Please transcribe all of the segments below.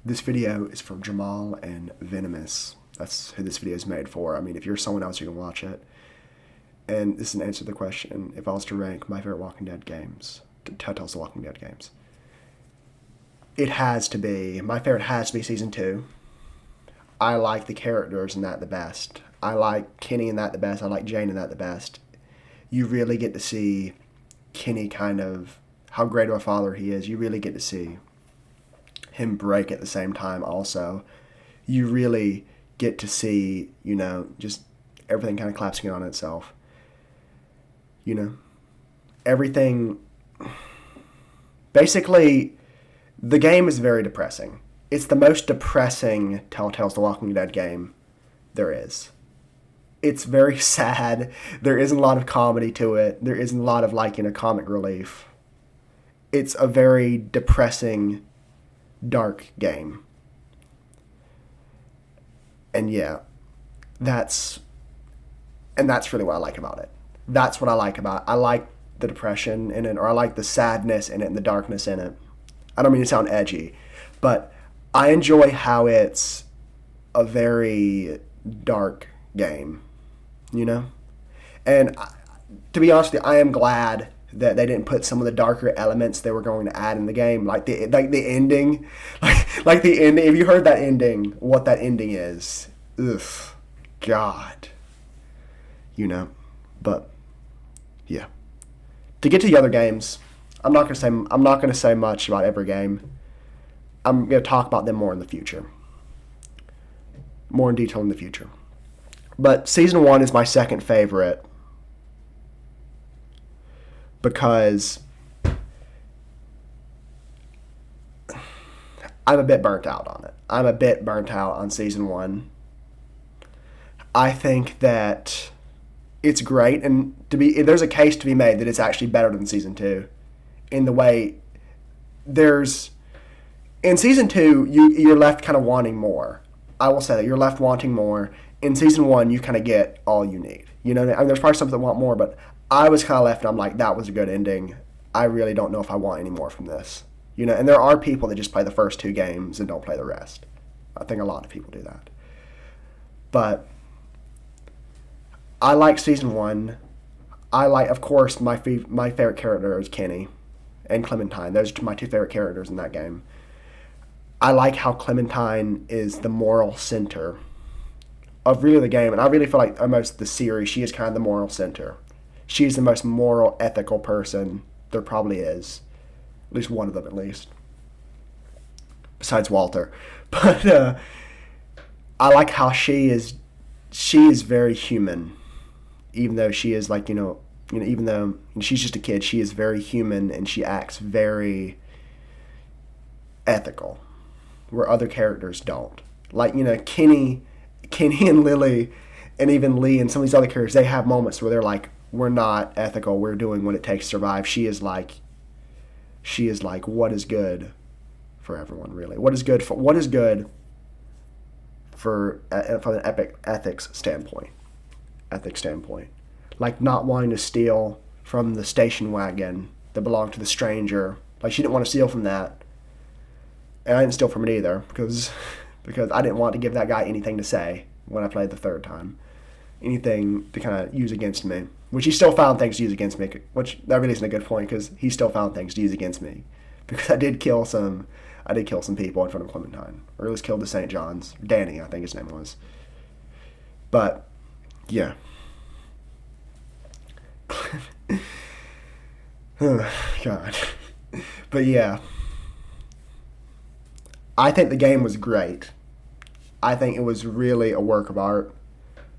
This video is from Jamal and Venomous. That's who this video is made for. I mean, if you're someone else, you can watch it. And this is an answer to the question: if I was to rank my favorite Walking Dead games, telltales the Walking Dead games, my favorite has to be Season 2. I like the characters in that the best. I like Kenny in that the best. I like Jane in that the best. You really get to see Kenny kind of how great of a father he is. You really get to see him break at the same time also. You really get to see, just everything kind of collapsing on itself. Everything. Basically, the game is very depressing. It's the most depressing Telltales The Walking Dead game there is. It's very sad. There isn't a lot of comedy to it. There isn't a lot of comic relief. It's a very depressing, dark game. And yeah, that's really what I like about it. That's what I like about it. I like the depression in it, or I like the sadness in it and the darkness in it. I don't mean to sound edgy, but I enjoy how it's a very dark game, And to be honest with you, I am glad that they didn't put some of the darker elements they were going to add in the game, like the ending, like the ending. If you heard that ending, what that ending is, ugh, God, But yeah, to get to the other games, I'm not gonna say much about every game. I'm gonna talk about them more in the future, more in detail in the future. But Season 1 is my second favorite because I'm a bit burnt out on it. I'm a bit burnt out on Season 1. I think that it's great, and there's a case to be made that it's actually better than Season 2 in the way in Season 2, you're left kind of wanting more. I will say that you're left wanting more. In Season 1, you kind of get all you need. There's probably some that want more, but I was kind of left and I'm like, that was a good ending. I really don't know if I want any more from this. And there are people that just play the first two games and don't play the rest. I think a lot of people do that. But I like Season 1. I like, of course, my favorite character is Kenny and Clementine. Those are my two favorite characters in that game. I like how Clementine is the moral center of really the game, and I really feel like almost the series, she is kind of the moral center. She's the most moral, ethical person there probably is. At least one of them, at least. Besides Walter. But I like how she is very human. Even though she is even though she's just a kid, she is very human and she acts very ethical, where other characters don't. Kenny and Lily and even Lee and some of these other characters, they have moments where they're like, we're not ethical, we're doing what it takes to survive. She is like, what is good for everyone, really? What is good for from an ethics standpoint? Like not wanting to steal from the station wagon that belonged to the stranger. Like she didn't want to steal from that. And I didn't steal from it either because I didn't want to give that guy anything to say when I played the third time. Anything to kind of use against me. Which he still found things to use against me. Which that really isn't a good point because he still found things to use against me. Because I did kill some people in front of Clementine. Or at least killed the St. John's. Danny, I think his name was. But, yeah. Oh, God. But yeah. I think the game was great. I think it was really a work of art.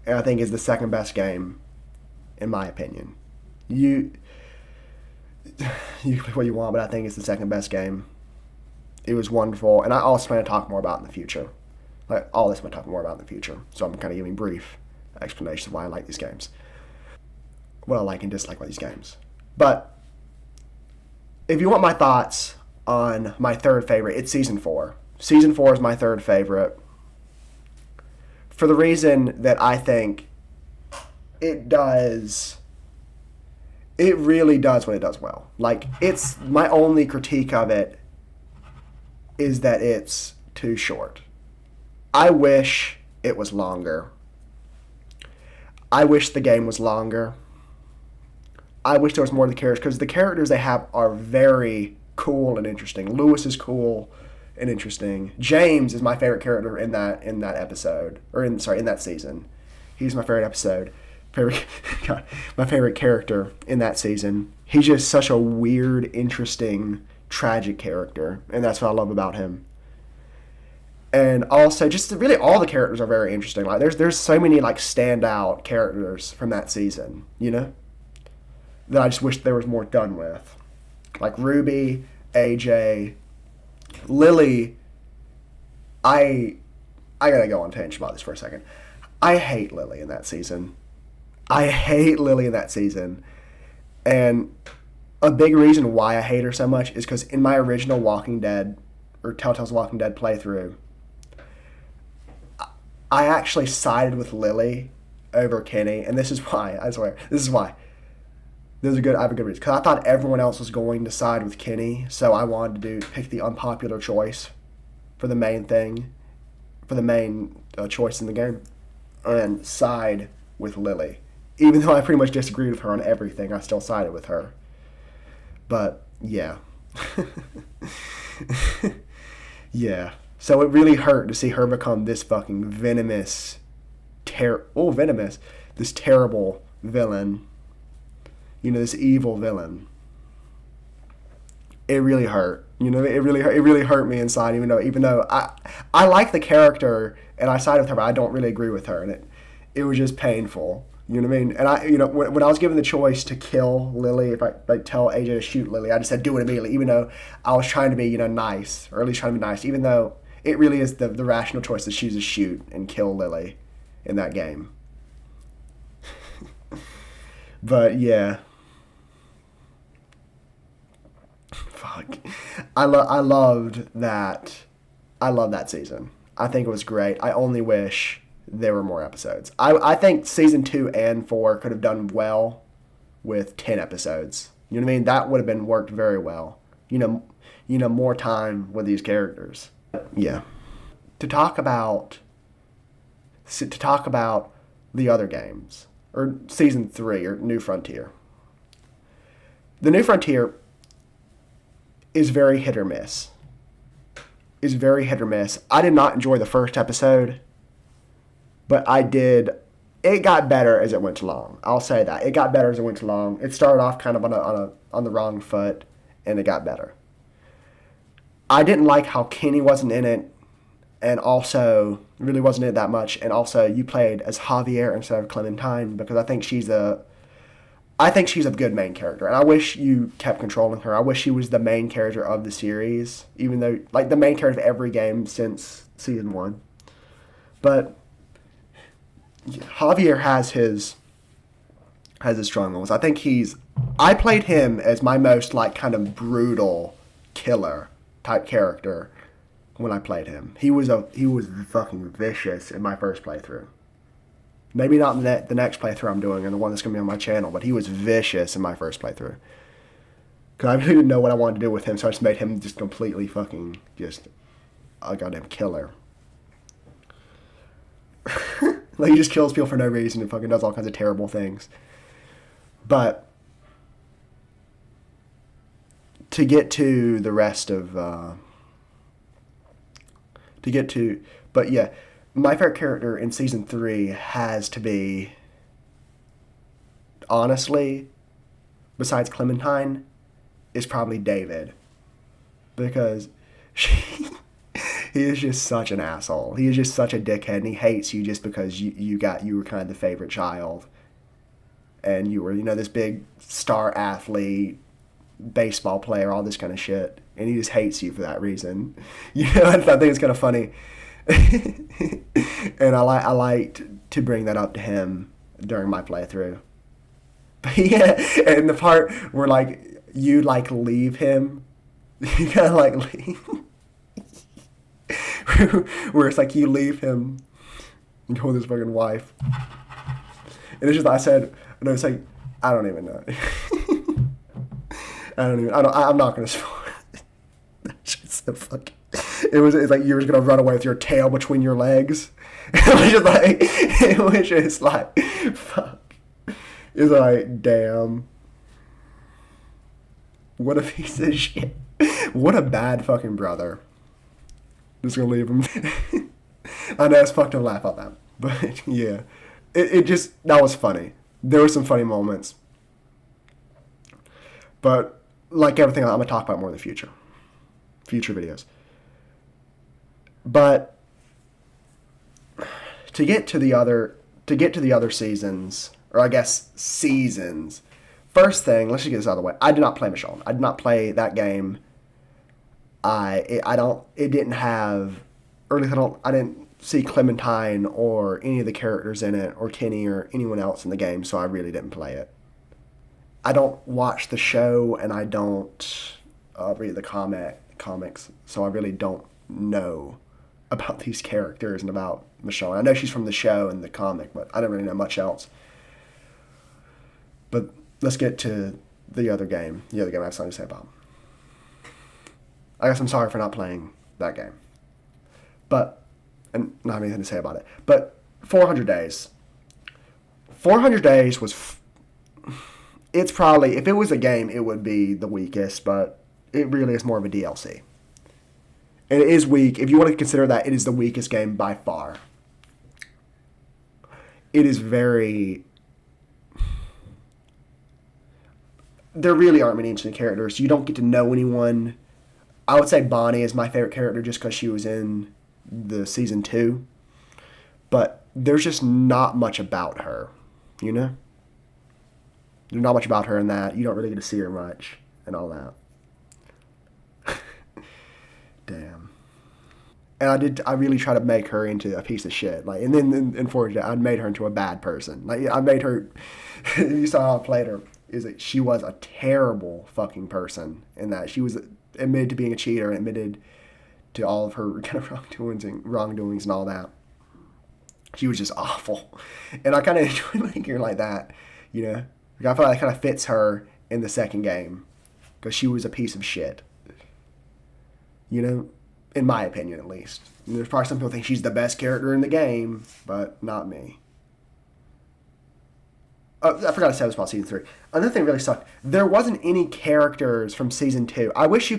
And I think it's the second best game, in my opinion. You can play what you want, but I think it's the second best game. It was wonderful. And I also plan to talk more about it in the future. Like, all this I'm going to talk more about in the future. So I'm kind of giving brief explanations of why I like these games. What I like and dislike about these games. But if you want my thoughts on my third favorite, it's Season 4. Season 4 is my third favorite. For the reason that I think it really does what it does well. Like, it's my only critique of it is that it's too short. I wish it was longer. I wish the game was longer. I wish there was more of the characters, because the characters they have are very cool and interesting. Lewis is cool and interesting. James is my favorite character in that episode, or in that season. He's my favorite episode. God, my favorite character in that season. He's just such a weird, interesting, tragic character, and that's what I love about him. And also, just really all the characters are very interesting. Like there's so many like standout characters from that season, that I just wish there was more done with. Like Ruby, AJ, Lily. I gotta go on tangent about this for a second. I hate Lily in that season. And a big reason why I hate her so much is because in my original Walking Dead, or Telltale's Walking Dead playthrough, I actually sided with Lily over Kenny, and this is why, I swear, this is why. I have a good reason. Because I thought everyone else was going to side with Kenny, so I wanted to pick the unpopular choice for the main choice in the game, and side with Lily. Even though I pretty much disagreed with her on everything, I still sided with her. But, yeah. Yeah. So it really hurt to see her become this fucking venomous, this terrible villain. This evil villain. It really hurt. It really hurt me inside, even though I like the character and I sided with her, but I don't really agree with her, and it was just painful. You know what I mean? And when I was given the choice to kill Lily, if I tell AJ to shoot Lily, I just said do it immediately, even though I was trying to be, nice, or at least trying to be nice, even though it really is the rational choice to choose to shoot and kill Lily in that game. But yeah. Fuck. I loved that season. I think it was great. I only wish there were more episodes. I think season 2 and 4 could have done well with 10 episodes. You know what I mean? That would have been worked very well. More time with these characters. Yeah. To talk about the other games, or season 3, or New Frontier. The New Frontier is very hit or miss. I did not enjoy the first episode, but I did. It got better as it went along. I'll say that. It got better as it went along. It started off kind of on the wrong foot, and it got better. I didn't like how Kenny wasn't in it, and also really wasn't in it that much, and also you played as Javier instead of Clementine, because I think she's a good main character, and I wish you kept controlling her. I wish she was the main character of the series, even though, like, the main character of every game since season 1. But Javier has his strong moments. I played him as my most, like, kind of brutal killer type character when I played him. He was fucking vicious in my first playthrough. Maybe not in the next playthrough I'm doing, and the one that's going to be on my channel, but he was vicious in my first playthrough. Because I really didn't know what I wanted to do with him, so I just made him just completely fucking just a goddamn killer. Like, he just kills people for no reason and fucking does all kinds of terrible things. But to get to the rest of... But yeah, my favorite character in season 3 has to be, honestly, besides Clementine, is probably David. Because he is just such an asshole. He is just such a dickhead, and he hates you just because you were kind of the favorite child. And you were, this big star athlete, baseball player, all this kind of shit. And he just hates you for that reason. I think it's kind of funny. And I liked to bring that up to him during my playthrough. But yeah, and the part where, like, you, like, leave him, you kind of, like, leave. Where it's like you leave him and go with his fucking wife. And it's just, it's like, I don't even know. I'm not going to spoil it. That's just so fucking... It's like you were gonna run away with your tail between your legs. It was just like, fuck. It's like, damn. What a piece of shit. What a bad fucking brother. Just gonna leave him. I know it's fucked to laugh at that, but yeah, it just, that was funny. There were some funny moments, but like everything, I'm gonna talk about more in the future videos. But to get to the other seasons, or I guess seasons. First thing, let's just get this out of the way. I did not play Michonne. I did not play that game. It didn't have, or at least I didn't see Clementine or any of the characters in it, or Kenny or anyone else in the game, so I really didn't play it. I don't watch the show, and I don't read the comics, so I really don't know about these characters and about Michonne. I know she's from the show and the comic, but I don't really know much else. But let's get to the other game. The other game I have something to say about. I guess I'm sorry for not playing that game. And not have anything to say about it. But 400 Days. 400 Days was... It's probably, if it was a game, it would be the weakest, but it really is more of a DLC. And it is weak. If you want to consider that, it is the weakest game by far. It is very... There really aren't many interesting characters. You don't get to know anyone. I would say Bonnie is my favorite character just because she was in the season 2. But there's just not much about her, you know? There's not much about her in that. You don't really get to see her much and all that. Damn. And I really try to make her into a piece of shit. Like, and then in Fortnite, I made her into a bad person. Like, I made her, you saw how I played her, is that she was a terrible fucking person in that. She was admitted to being a cheater and admitted to all of her kind of wrongdoings and all that. She was just awful. And I kind of enjoy making her like that, you know? Like, I feel like that kind of fits her in the second game because she was a piece of shit. You know? In my opinion, at least. And there's probably some people think she's the best character in the game, but not me. I forgot to say this about season 3. Another thing really sucked. There wasn't any characters from season 2. I wish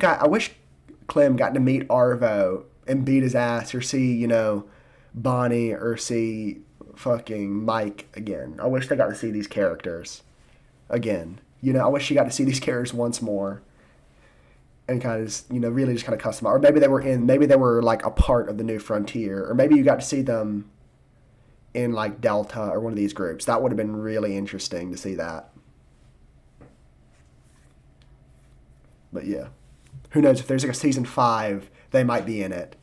Clem got to meet Arvo and beat his ass, or see, you know, Bonnie, or see fucking Mike again. I wish they got to see these characters again. You know, I wish you got to see these characters once more. And kind of, you know, really just kind of customize. Or maybe they were like a part of the New Frontier. Or maybe you got to see them in like Delta or one of these groups. That would have been really interesting to see that. But yeah. Who knows, if there's like a season 5, they might be in it.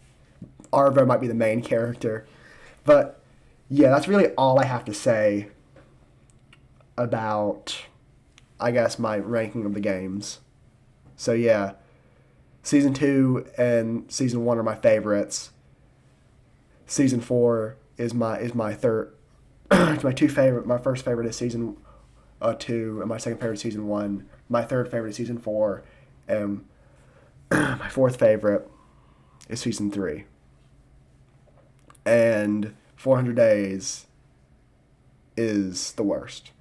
Arvo might be the main character. But yeah, that's really all I have to say about, I guess, my ranking of the games. So yeah. Season 2 and Season 1 are my favorites. Season 4 is my third. It's my two favorite. My first favorite is Season 2, and my second favorite is Season 1. My third favorite is Season 4, and my fourth favorite is Season 3. And 400 Days is the worst,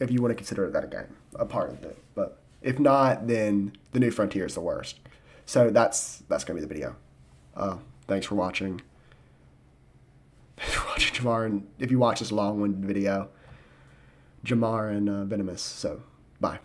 if you want to consider that a game, a part of it. But if not, then the New Frontier is the worst. So that's going to be the video. Thanks for watching. Thanks for watching, Jamar. And if you watch this long-winded video, Jamar and Venomous. So, bye.